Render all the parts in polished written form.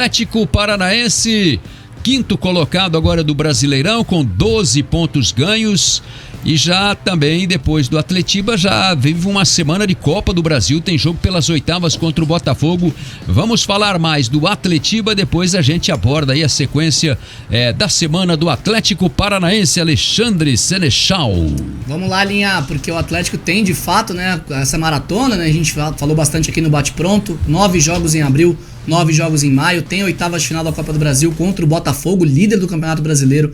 Atlético Paranaense, quinto colocado agora do Brasileirão, com 12 pontos ganhos. E já também, depois do Atletiba, já vive uma semana de Copa do Brasil, tem jogo pelas oitavas contra o Botafogo. Vamos falar mais do Atletiba, depois a gente aborda aí a sequência da semana do Atlético Paranaense. Alexandre Senechal. Vamos lá, Linha, porque o Atlético tem de fato, né, essa maratona, né, a gente falou bastante aqui no Bate Pronto, 9 jogos em abril, 9 jogos em maio, tem a oitava de final da Copa do Brasil contra o Botafogo, líder do Campeonato Brasileiro,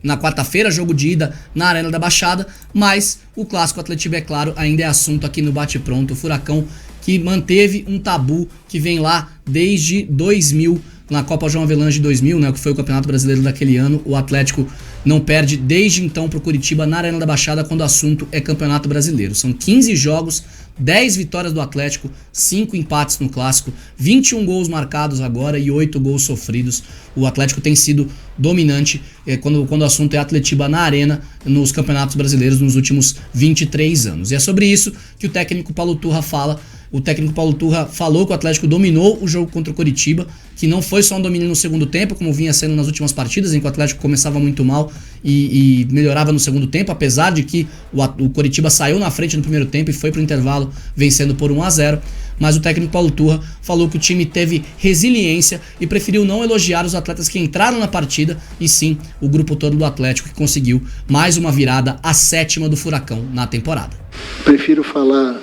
na quarta-feira, jogo de ida na Arena da Baixada, mas o clássico Atletiba, é claro, ainda é assunto aqui no Bate Pronto. O Furacão que manteve um tabu que vem lá desde 2000, na Copa João Avelange de 2000, né, que foi o Campeonato Brasileiro daquele ano. O Atlético não perde desde então pro Curitiba na Arena da Baixada quando o assunto é Campeonato Brasileiro. São 15 jogos, 10 vitórias do Atlético, 5 empates no Clássico, 21 gols marcados agora e 8 gols sofridos. O Atlético tem sido dominante quando o assunto é Atletiba na Arena nos campeonatos brasileiros nos últimos 23 anos. E é sobre isso que o técnico Paulo Turra fala. O técnico Paulo Turra falou que o Atlético dominou o jogo contra o Coritiba, que não foi só um domínio no segundo tempo, como vinha sendo nas últimas partidas, em que o Atlético começava muito mal e melhorava no segundo tempo, apesar de que o Coritiba saiu na frente no primeiro tempo e foi pro intervalo vencendo por 1-0. Mas o técnico Paulo Turra falou que o time teve resiliência e preferiu não elogiar os atletas que entraram na partida, e sim o grupo todo do Atlético, que conseguiu mais uma virada, a 7ª do Furacão na temporada. Prefiro falar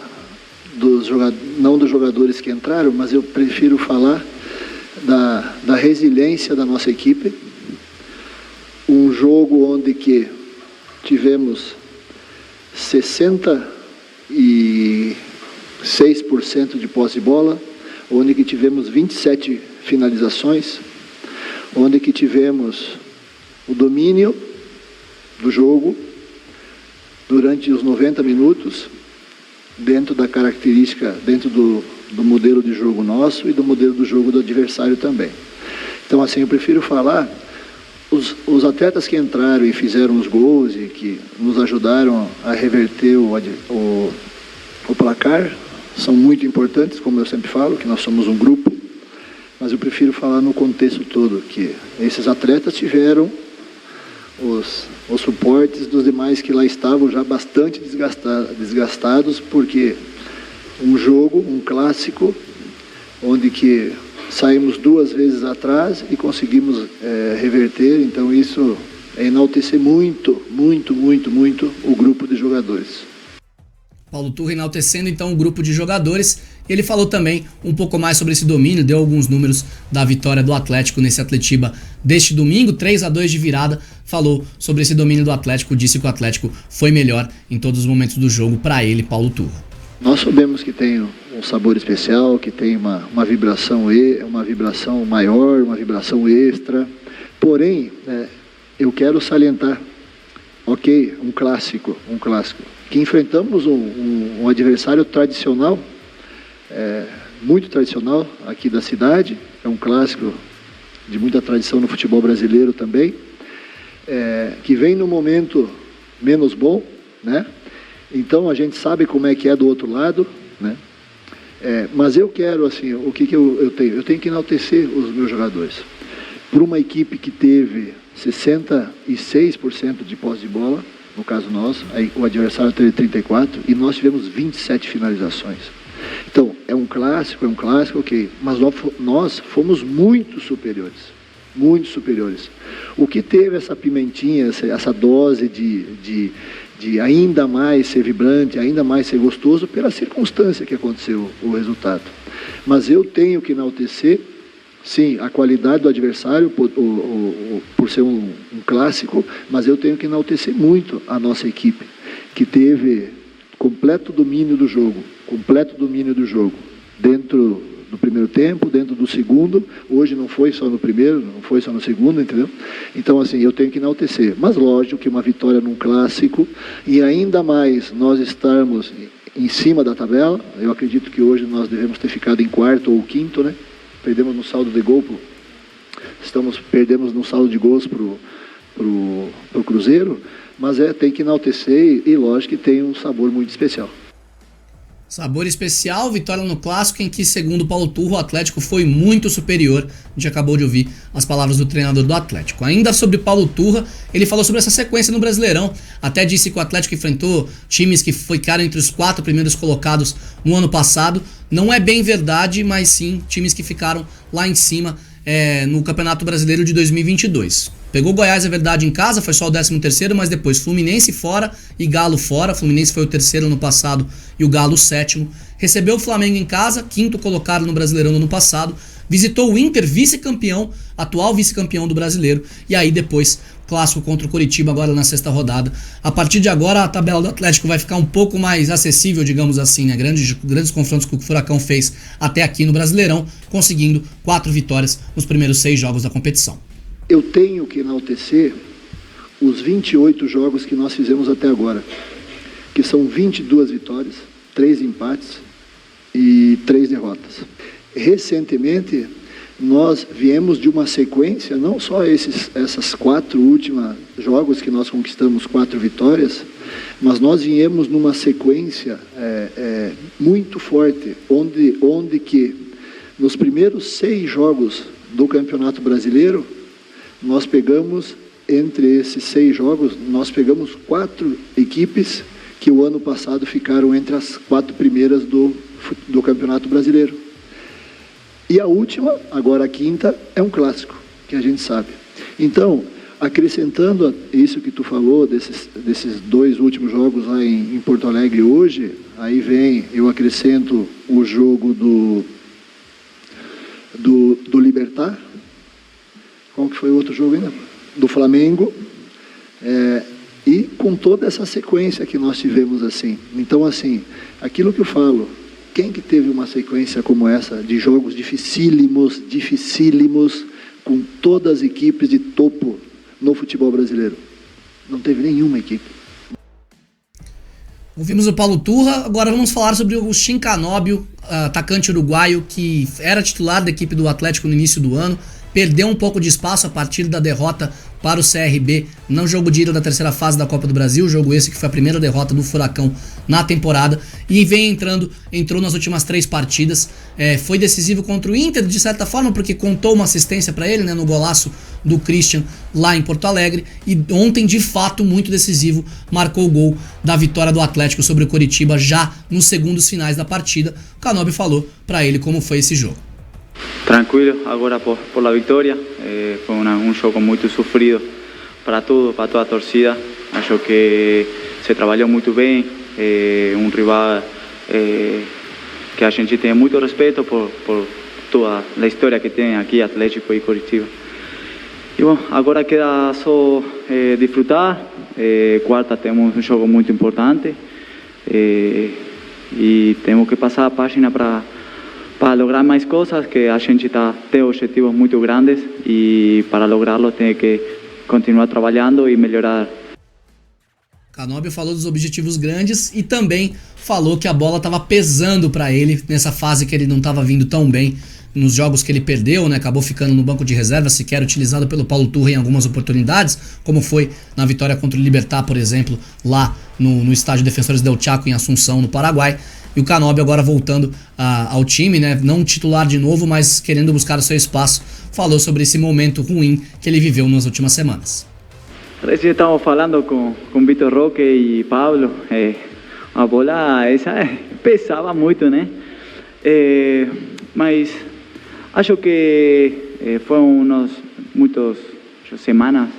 não dos jogadores que entraram, mas eu prefiro falar da resiliência da nossa equipe. Um jogo onde que tivemos 66% de posse de bola, onde que tivemos 27 finalizações, onde que tivemos o domínio do jogo durante os 90 minutos, dentro da característica, dentro do modelo de jogo nosso e do modelo do jogo do adversário também. Então, assim, eu prefiro falar, os atletas que entraram e fizeram os gols e que nos ajudaram a reverter o placar, são muito importantes, como eu sempre falo, que nós somos um grupo, mas eu prefiro falar no contexto todo, que esses atletas tiveram os suportes dos demais que lá estavam já bastante desgastados, porque um jogo, um clássico, onde que saímos 2 vezes atrás e conseguimos reverter. Então isso é enaltecer muito, muito, muito, muito o grupo de jogadores. Paulo Turra enaltecendo então o grupo de jogadores. Ele falou também um pouco mais sobre esse domínio, deu alguns números da vitória do Atlético nesse Atletiba deste domingo, 3-2 de virada. Falou sobre esse domínio do Atlético, disse que o Atlético foi melhor em todos os momentos do jogo para ele, Paulo Turra. Nós sabemos que tem um sabor especial, que tem uma vibração maior, uma vibração extra. Porém, eu quero salientar, um clássico, que enfrentamos um adversário tradicional, muito tradicional aqui da cidade, é um clássico de muita tradição no futebol brasileiro também, que vem no momento menos bom, né? Então a gente sabe como é que é do outro lado, né? Mas eu quero, assim, o que eu tenho? Eu tenho que enaltecer os meus jogadores. Por uma equipe que teve 66% de posse de bola, no caso nosso, aí o adversário teve 34% e nós tivemos 27 finalizações. Então, é um clássico, ok, mas nós fomos muito superiores. O que teve essa pimentinha, essa dose de ainda mais ser vibrante, ainda mais ser gostoso, pela circunstância que aconteceu o resultado. Mas eu tenho que enaltecer, sim, a qualidade do adversário, por ser um clássico, mas eu tenho que enaltecer muito a nossa equipe, que teve completo domínio do jogo, dentro do primeiro tempo, dentro do segundo. Hoje não foi só no primeiro, não foi só no segundo, entendeu? Então, assim, eu tenho que enaltecer. Mas lógico que uma vitória num clássico, e ainda mais nós estarmos em cima da tabela, eu acredito que hoje nós devemos ter ficado em quarto ou quinto, né? Perdemos no saldo de gol, perdemos no saldo de gols pro Cruzeiro, mas tem que enaltecer e lógico que tem um sabor muito especial. Sabor especial, vitória no Clássico, em que, segundo Paulo Turra, o Atlético foi muito superior. A gente acabou de ouvir as palavras do treinador do Atlético. Ainda sobre Paulo Turra, ele falou sobre essa sequência no Brasileirão. Até disse que o Atlético enfrentou times que ficaram entre os 4 primeiros colocados no ano passado. Não é bem verdade, mas sim times que ficaram lá em cima no Campeonato Brasileiro de 2022. Pegou Goiás, é verdade, em casa, foi só o 13º, mas depois Fluminense fora e Galo fora. Fluminense foi o 3º no passado e o Galo o 7º. Recebeu o Flamengo em casa, 5º colocado no Brasileirão no ano passado. Visitou o Inter, vice-campeão, atual vice-campeão do Brasileiro. E aí depois, clássico contra o Coritiba agora na 6ª rodada. A partir de agora, a tabela do Atlético vai ficar um pouco mais acessível, digamos assim, né? Grandes confrontos que o Furacão fez até aqui no Brasileirão, conseguindo 4 vitórias nos primeiros 6 jogos da competição. Eu tenho que enaltecer os 28 jogos que nós fizemos até agora, que são 22 vitórias, 3 empates e 3 derrotas. Recentemente, nós viemos de uma sequência, não só essas 4 últimos jogos que nós conquistamos 4 vitórias, mas nós viemos numa sequência muito forte, onde que nos primeiros 6 jogos do Campeonato Brasileiro, nós pegamos, entre esses 6 jogos, nós pegamos 4 equipes que o ano passado ficaram entre as 4 primeiras do Campeonato Brasileiro. E a última, agora a 5ª, é um clássico, que a gente sabe. Então, acrescentando isso que tu falou, desses 2 últimos jogos lá em Porto Alegre hoje, aí eu acrescento o jogo do Libertad. Qual que foi o outro jogo ainda? Do Flamengo. E com toda essa sequência que nós tivemos assim. Então, assim, aquilo que eu falo, quem que teve uma sequência como essa, de jogos dificílimos, com todas as equipes de topo no futebol brasileiro? Não teve nenhuma equipe. Ouvimos o Paulo Turra, agora vamos falar sobre o Agustín Canóbio, atacante uruguaio que era titular da equipe do Atlético no início do ano. Perdeu um pouco de espaço a partir da derrota para o CRB no jogo de ida da 3ª fase da Copa do Brasil, jogo esse que foi a primeira derrota do Furacão na temporada, e entrou nas últimas 3 partidas, foi decisivo contra o Inter de certa forma, porque contou uma assistência para ele, né, no golaço do Christian lá em Porto Alegre, e ontem de fato muito decisivo, marcou o gol da vitória do Atlético sobre o Coritiba já nos segundos finais da partida. O Canóbio falou para ele como foi esse jogo. Tranquilo agora por la victoria, foi um jogo muito sofrido para toda a torcida. Acho que se trabalhou muito bem, um rival que a gente tem muito respeito por toda a história que tem aqui, Atlético e Coritiba. E bom, agora queda só disfrutar. Quarta temos um jogo muito importante e temos que passar a página para lograr mais coisas, que a gente tem objetivos muito grandes e para lográ-los tem que continuar trabalhando e melhorar. Canóbio falou dos objetivos grandes e também falou que a bola estava pesando para ele nessa fase que ele não estava vindo tão bem nos jogos que ele perdeu, né? Acabou ficando no banco de reserva, sequer utilizado pelo Paulo Turra em algumas oportunidades, como foi na vitória contra o Libertad, por exemplo, lá no estádio Defensores del Chaco em Assunção, no Paraguai. E o Canóbio agora voltando ao time, né? Não titular de novo, mas querendo buscar o seu espaço, falou sobre esse momento ruim que ele viveu nas últimas semanas. Recién estamos falando com Vitor Roque e Pablo. A bola essa pesava muito, né? Mas acho que foram muitas semanas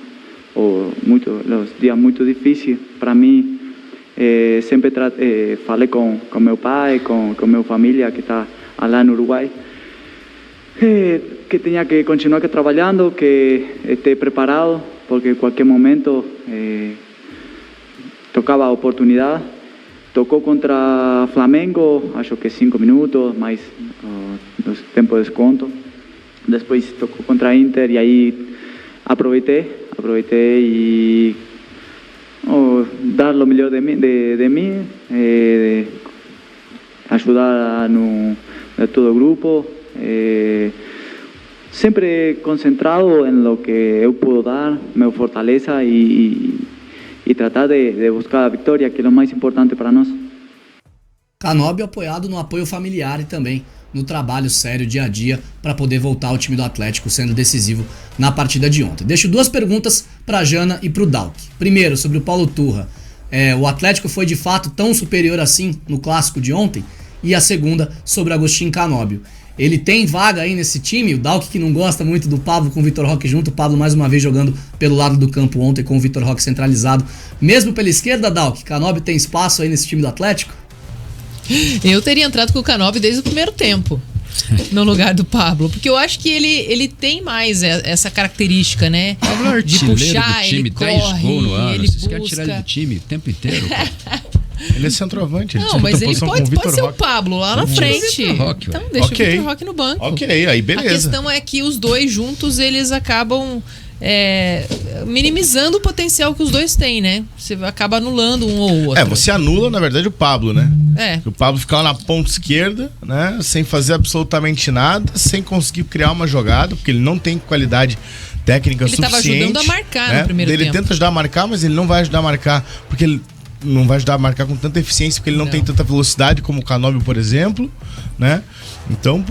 ou os dias muito difíceis para mim. Sempre falei com meu pai, com minha família que está lá no Uruguai, que tinha que continuar trabalhando, que esteja preparado, porque em qualquer momento tocava a oportunidade. Tocou contra Flamengo, acho que 5 minutos, mais o tempo de desconto. Depois tocou contra Inter e aí aproveitei e dar o melhor de mim, ajudar a todo o grupo, sempre concentrado em lo que eu puedo dar, minha fortaleza e tratar de buscar a vitória, que é o mais importante para nós. Canóbio apoiado no apoio familiar e também no trabalho sério dia a dia para poder voltar ao time do Atlético, sendo decisivo na partida de ontem. Deixo 2 perguntas para a Jana e para o Dalk. Primeiro, sobre o Paulo Turra. O Atlético foi de fato tão superior assim no clássico de ontem? E a segunda, sobre o Agostinho Canóbio. Ele tem vaga aí nesse time? O Dalk, que não gosta muito do Pablo com o Vitor Roque junto, o Pablo mais uma vez jogando pelo lado do campo ontem com o Vitor Roque centralizado. Mesmo pela esquerda, Dalk, Canóbio tem espaço aí nesse time do Atlético? Eu teria entrado com o Canóbio desde o primeiro tempo, no lugar do Pablo, porque eu acho que ele tem mais essa característica, né? Pablo é de puxar, do time, ele 10 corre, gols no ano. ele Vocês querem busca. tirar ele do time o tempo inteiro? Ele é centroavante. Não, mas ele pode ser o Pablo lá na frente. Roque, então deixa Ok. o Vitor Roque no banco. Ok, aí beleza. A questão é que os dois juntos, eles acabam minimizando o potencial que os dois têm, né? Você acaba anulando um ou outro. Você anula, na verdade, o Pablo, né? É. O Pablo fica lá na ponta esquerda, né? Sem fazer absolutamente nada, sem conseguir criar uma jogada, porque ele não tem qualidade técnica Ele tava suficiente. ajudando a marcar no primeiro Ele tempo. tenta ajudar a marcar, mas ele não vai ajudar a marcar, porque ele não vai ajudar a marcar com tanta eficiência, porque ele não tem tanta velocidade como o Canóbio, por exemplo, né? Então,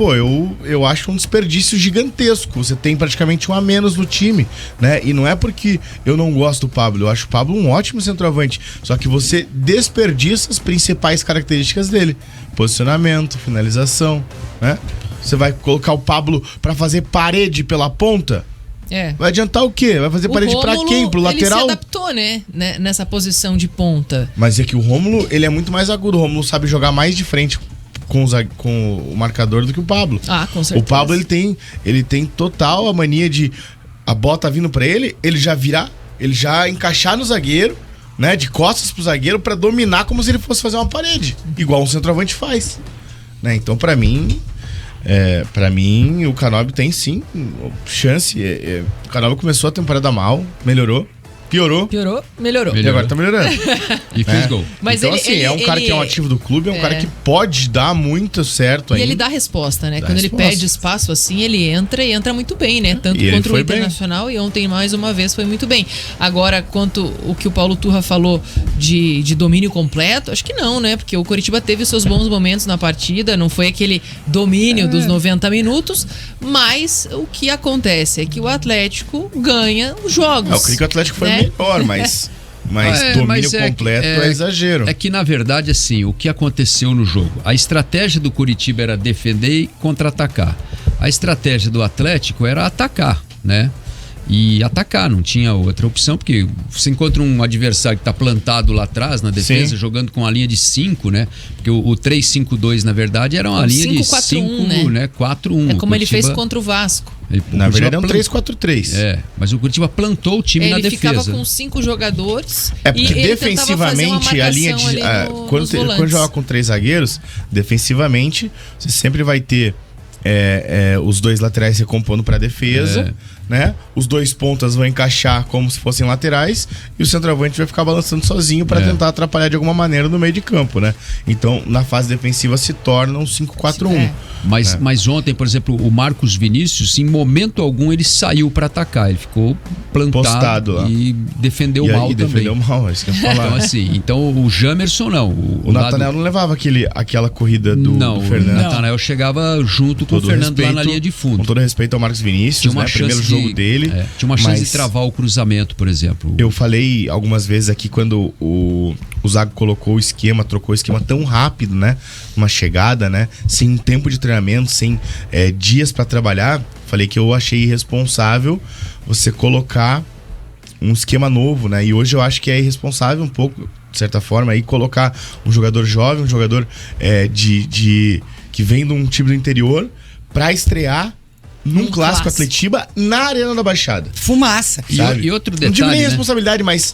eu acho um desperdício gigantesco. Você tem praticamente um a menos no time, né? E não é porque eu não gosto do Pablo, eu acho o Pablo um ótimo centroavante, só que você desperdiça as principais características dele: posicionamento, finalização, né? Você vai colocar o Pablo pra fazer parede pela ponta? Vai adiantar o quê? Vai fazer parede pra quem? Pro lateral? Ele se adaptou, né? Nessa posição de ponta. Mas é que o Rômulo, ele é muito mais agudo. O Rômulo sabe jogar mais de frente com o marcador do que o Pablo. Com certeza. O Pablo, ele tem total a mania de a bola tá vindo pra ele já encaixar no zagueiro, né? De costas pro zagueiro pra dominar como se ele fosse fazer uma parede. Igual um centroavante faz, né? Então, pra mim, o Canóbio tem sim chance. O Canóbio começou a temporada mal, melhorou, piorou, melhorou. e agora tá melhorando. E fez gol. Mas então, é um cara que é um ativo do clube, é um cara que pode dar muito certo ainda. E ele dá resposta, né? Quando ele perde espaço assim, ele entra e entra muito bem, né? Tanto contra o Internacional e ontem, mais uma vez, foi muito bem. Agora, quanto o que o Paulo Turra falou de domínio completo, acho que não, né? Porque o Coritiba teve seus bons momentos na partida, não foi aquele domínio dos 90 minutos, mas o que acontece é que o Atlético ganha os jogos. Eu creio que o Atlético foi melhor, mas domínio completo é exagero. É que, na verdade, assim, o que aconteceu no jogo? A estratégia do Coritiba era defender e contra-atacar. A estratégia do Atlético era atacar, né? E atacar, não tinha outra opção, porque você encontra um adversário que está plantado lá atrás na defesa, jogando com a linha de 5, né? Porque o 3-5-2, na verdade, era uma linha de 5, né? 4-1. É como ele fez contra o Vasco. Na verdade é um 3-4-3. Mas o Curitiba plantou o time na defesa. Ele ficava com 5 jogadores. Porque defensivamente a linha de. Quando joga com 3 zagueiros, defensivamente, você sempre vai ter os 2 laterais se recompondo para defesa, né? Os 2 pontas vão encaixar como se fossem laterais e o centroavante vai ficar balançando sozinho para tentar atrapalhar de alguma maneira no meio de campo, né? Então, na fase defensiva se torna um 5-4-1. Mas ontem, por exemplo, o Marcos Vinícius, em momento algum, ele saiu para atacar. Ele ficou plantado lá. E defendeu mal também. Defendeu mal, é isso que eu ia falar. Então, assim, o Jamerson não. O Natanael não levava aquela corrida do Fernando. O Natanael chegava junto com o Fernando lá na linha de fundo. Com todo respeito ao Marcos Vinícius, né? Primeiro jogo dele. Tinha uma chance de travar o cruzamento, por exemplo. Eu falei algumas vezes aqui quando o Zago trocou o esquema tão rápido, né? Uma chegada, né? Sem um tempo de treinamento, sem dias para trabalhar. Falei que eu achei irresponsável você colocar um esquema novo, né? E hoje eu acho que é irresponsável um pouco, de certa forma, aí colocar um jogador jovem, um jogador que vem de um time do interior para estrear num clássico Atletiba na Arena da Baixada. Fumaça. E outro detalhe, não digo nem responsabilidade, mas,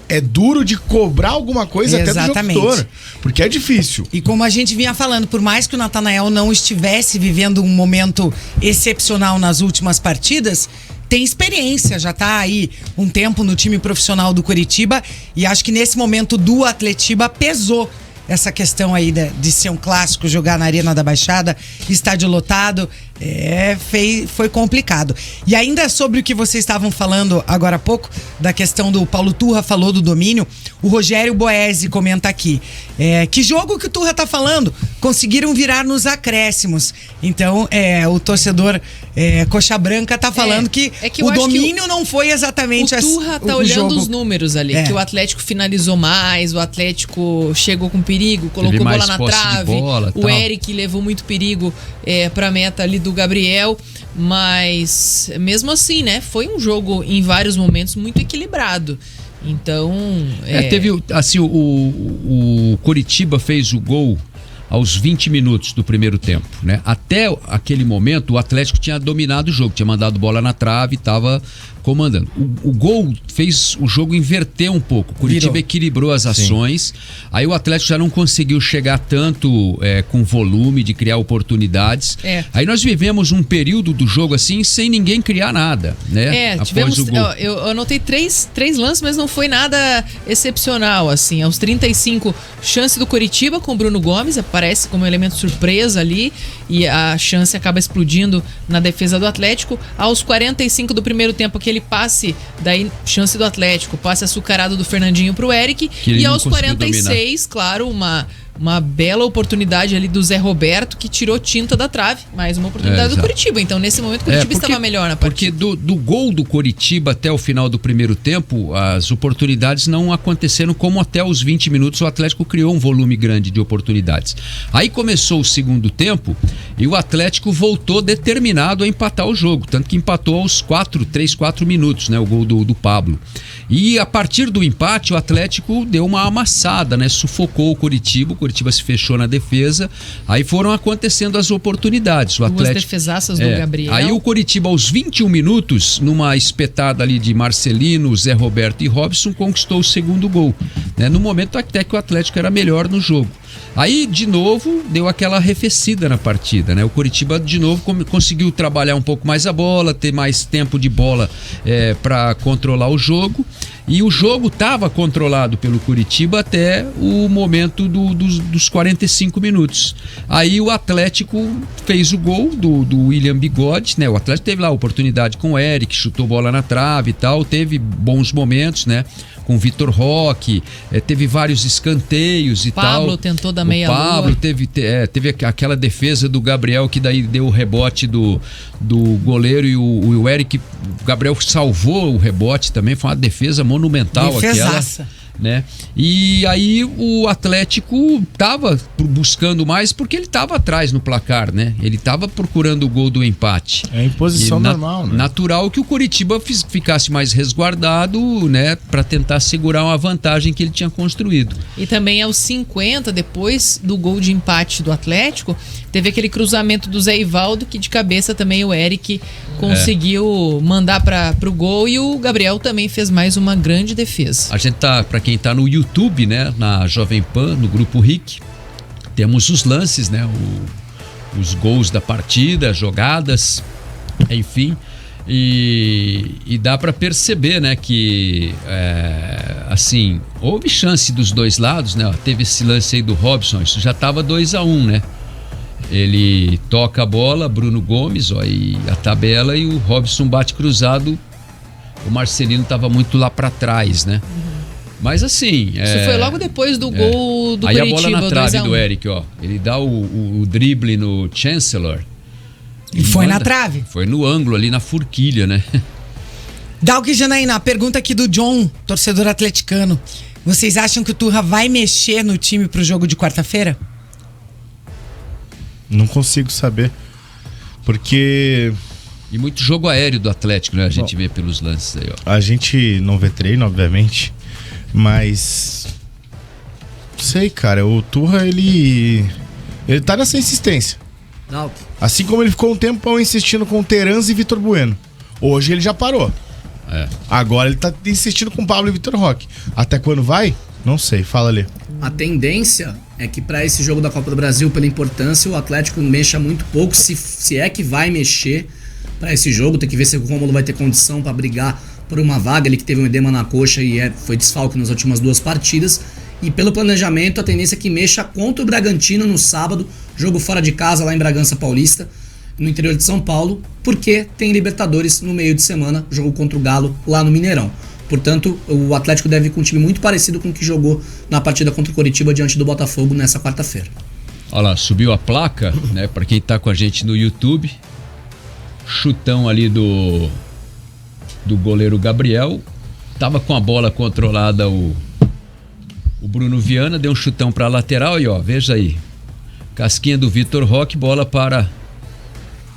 é duro de cobrar alguma coisa até do jogador. Porque é difícil. E como a gente vinha falando, por mais que o Natanael não estivesse vivendo um momento excepcional nas últimas partidas, tem experiência, já tá aí um tempo no time profissional do Coritiba e acho que nesse momento do Atletiba pesou essa questão aí de ser um clássico, jogar na Arena da Baixada, estádio lotado, Foi complicado. E ainda sobre o que vocês estavam falando agora há pouco, da questão do Paulo Turra falou do domínio, o Rogério Boesi comenta aqui, que jogo que o Turra tá falando? Conseguiram virar nos acréscimos. Então, o torcedor coxa branca tá falando que o domínio não foi exatamente o Turra tá olhando jogo. Os números ali, que o Atlético finalizou mais, o Atlético chegou com perigo, colocou bola na trave, o Eric levou muito perigo pra meta ali do Gabriel, mas mesmo assim, né, foi um jogo em vários momentos muito equilibrado. Então, teve assim, o Coritiba fez o gol aos 20 minutos do primeiro tempo, né? Até aquele momento o Atlético tinha dominado o jogo, tinha mandado bola na trave e estava comandando. O gol fez o jogo inverter um pouco. O Coritiba equilibrou as ações. Sim. Aí o Atlético já não conseguiu chegar tanto com volume de criar oportunidades. Aí nós vivemos um período do jogo assim sem ninguém criar nada, né? Tivemos, o gol. Eu anotei três lances, mas não foi nada excepcional, assim. Aos 35, chance do Coritiba com o Bruno Gomes, aparece como um elemento surpresa ali e a chance acaba explodindo na defesa do Atlético. Aos 45 do primeiro tempo, aquele passe, daí chance do Atlético, passe açucarado do Fernandinho pro Eric, e aos 46, claro, uma bela oportunidade ali do Zé Roberto, que tirou tinta da trave. Mais uma oportunidade do Coritiba. Então, nesse momento, o Coritiba estava melhor na partida. Porque do gol do Coritiba até o final do primeiro tempo, as oportunidades não aconteceram como até os 20 minutos o Atlético criou um volume grande de oportunidades. Aí começou o segundo tempo e o Atlético voltou determinado a empatar o jogo. Tanto que empatou aos 3, 4 minutos, né? O gol do Pablo. E a partir do empate, o Atlético deu uma amassada, né? Sufocou o Coritiba se fechou na defesa, aí foram acontecendo as oportunidades. O Atlético, duas defesaças do Gabriel. Aí o Coritiba, aos 21 minutos, numa espetada ali de Marcelino, Zé Roberto e Robson, conquistou o segundo gol, né? No momento até que o Atlético era melhor no jogo. Aí, de novo, deu aquela arrefecida na partida, né? O Coritiba, de novo, conseguiu trabalhar um pouco mais a bola, ter mais tempo de bola para controlar o jogo. E o jogo estava controlado pelo Coritiba até o momento dos 45 minutos. Aí o Atlético fez o gol do William Bigode, né? O Atlético teve lá a oportunidade com o Eric, chutou bola na trave e tal, teve bons momentos, né? Com o Vitor Roque, teve vários escanteios e tal. O Pablo tentou da meia-lua. O Pablo teve aquela defesa do Gabriel que daí deu o rebote do goleiro e o Eric, o Gabriel salvou o rebote também, foi uma defesa monumental. Defesaça. Aquela, né? E aí o Atlético tava buscando mais porque ele tava atrás no placar, né? Ele tava procurando o gol do empate. É em posição normal, né? Natural que o Coritiba ficasse mais resguardado, né? Para tentar segurar uma vantagem que ele tinha construído. E também aos 50, depois do gol de empate do Atlético, teve aquele cruzamento do Zé Ivaldo, que de cabeça também o Eric conseguiu mandar pro gol, e o Gabriel também fez mais uma grande defesa. A gente tá, para quem tá no YouTube, né, na Jovem Pan, no Grupo RIC, temos os lances, né, os gols da partida, jogadas, enfim, e dá para perceber, né, que assim, houve chance dos dois lados, né, teve esse lance aí do Robson, isso já tava 2-1, né. Ele toca a bola, Bruno Gomes, e a tabela, e o Robson bate cruzado. O Marcelino estava muito lá para trás, né? Mas assim... Isso foi logo depois do gol do Coritiba. Aí a bola na trave do Eric, ó. Ele dá o drible no Chancellor. E foi na trave. Foi no ângulo ali, na forquilha, né? Dalgui Janaína, pergunta aqui do John, torcedor atleticano. Vocês acham que o Turra vai mexer no time pro jogo de quarta-feira? Não consigo saber, porque... E muito jogo aéreo do Atlético, né? A gente vê pelos lances aí, ó. A gente não vê treino, obviamente, mas... Sei, cara, o Turra, ele tá nessa insistência. Não. Assim como ele ficou um tempo insistindo com o Terans e Vitor Bueno. Hoje ele já parou. Agora ele tá insistindo com o Pablo e Vitor Roque. Até quando vai? Não sei, fala ali. A tendência é que para esse jogo da Copa do Brasil, pela importância, o Atlético mexa muito pouco, se é que vai mexer para esse jogo. Tem que ver se o Rômulo vai ter condição para brigar por uma vaga. Ele que teve um edema na coxa e foi desfalque nas últimas 2 partidas. E pelo planejamento, a tendência é que mexa contra o Bragantino no sábado, jogo fora de casa lá em Bragança Paulista. no interior de São Paulo, porque tem Libertadores no meio de semana, jogo contra o Galo lá no Mineirão. Portanto, o Atlético deve ir com um time muito parecido com o que jogou na partida contra o Coritiba diante do Botafogo nessa quarta-feira. Olha lá, subiu a placa, né? Para quem tá com a gente no YouTube. Chutão ali do goleiro Gabriel. Tava com a bola controlada o Bruno Viana, deu um chutão para a lateral e ó, veja aí. Casquinha do Vitor Roque, bola para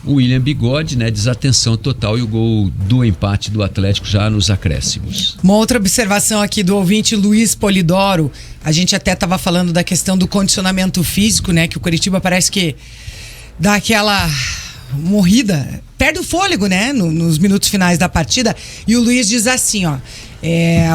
o William Bigode, né? Desatenção total e o gol do empate do Atlético já nos acréscimos. Uma outra observação aqui do ouvinte Luiz Polidoro, a gente até estava falando da questão do condicionamento físico, né? Que o Coritiba parece que dá aquela morrida, perde o fôlego, né? Nos minutos finais da partida. E o Luiz diz assim, ó.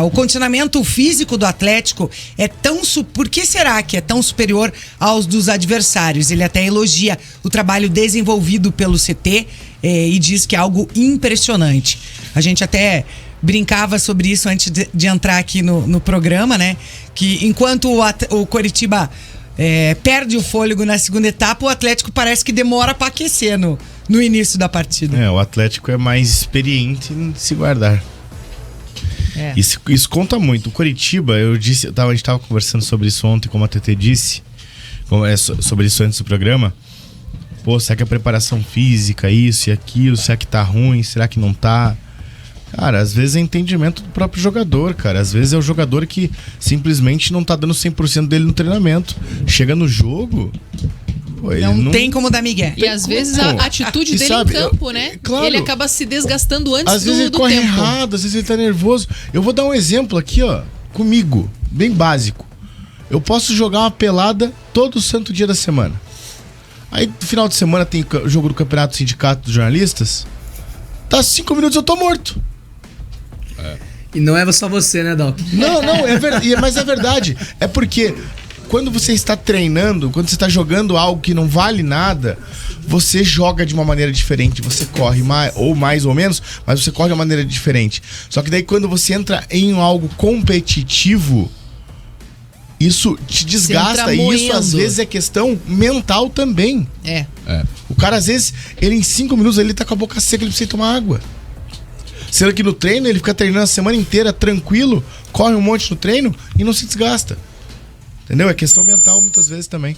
O condicionamento físico do Atlético é tão... Por que será que é tão superior aos dos adversários? Ele até elogia o trabalho desenvolvido pelo CT e diz que é algo impressionante. A gente até brincava sobre isso antes de entrar aqui no programa, né? Que enquanto o Coritiba perde o fôlego na segunda etapa, o Atlético parece que demora para aquecer no início da partida. O Atlético é mais experiente em se guardar. Isso conta muito. O Coritiba, a gente estava conversando sobre isso ontem, como a TT disse, sobre isso antes do programa. Pô, será que a preparação física, isso e aquilo, será que tá ruim, será que não tá? Cara, às vezes é entendimento do próprio jogador, cara. Às vezes é o jogador que simplesmente não tá dando 100% dele no treinamento. Chega no jogo... Não tem como dar migué. E às vezes a atitude dele em campo, né? Claro, ele acaba se desgastando antes do tempo. Às vezes ele corre errado, às vezes ele tá nervoso. Eu vou dar um exemplo aqui, ó, comigo, bem básico. Eu posso jogar uma pelada todo santo dia da semana. Aí no final de semana tem o jogo do Campeonato Sindicato dos Jornalistas. Tá 5 minutos eu tô morto. E não é só você, né, Doc? Não, é verdade, mas é verdade. É porque... Quando você está treinando, quando você está jogando algo que não vale nada, você joga de uma maneira diferente. Você corre mais ou menos, mas você corre de uma maneira diferente. Só que daí quando você entra em algo competitivo, isso te desgasta. E isso às vezes é questão mental também. O cara às vezes, ele em 5 minutos ele tá com a boca seca, ele precisa tomar água. Sendo que no treino ele fica treinando a semana inteira tranquilo, corre um monte no treino e não se desgasta. Entendeu? É questão mental muitas vezes também.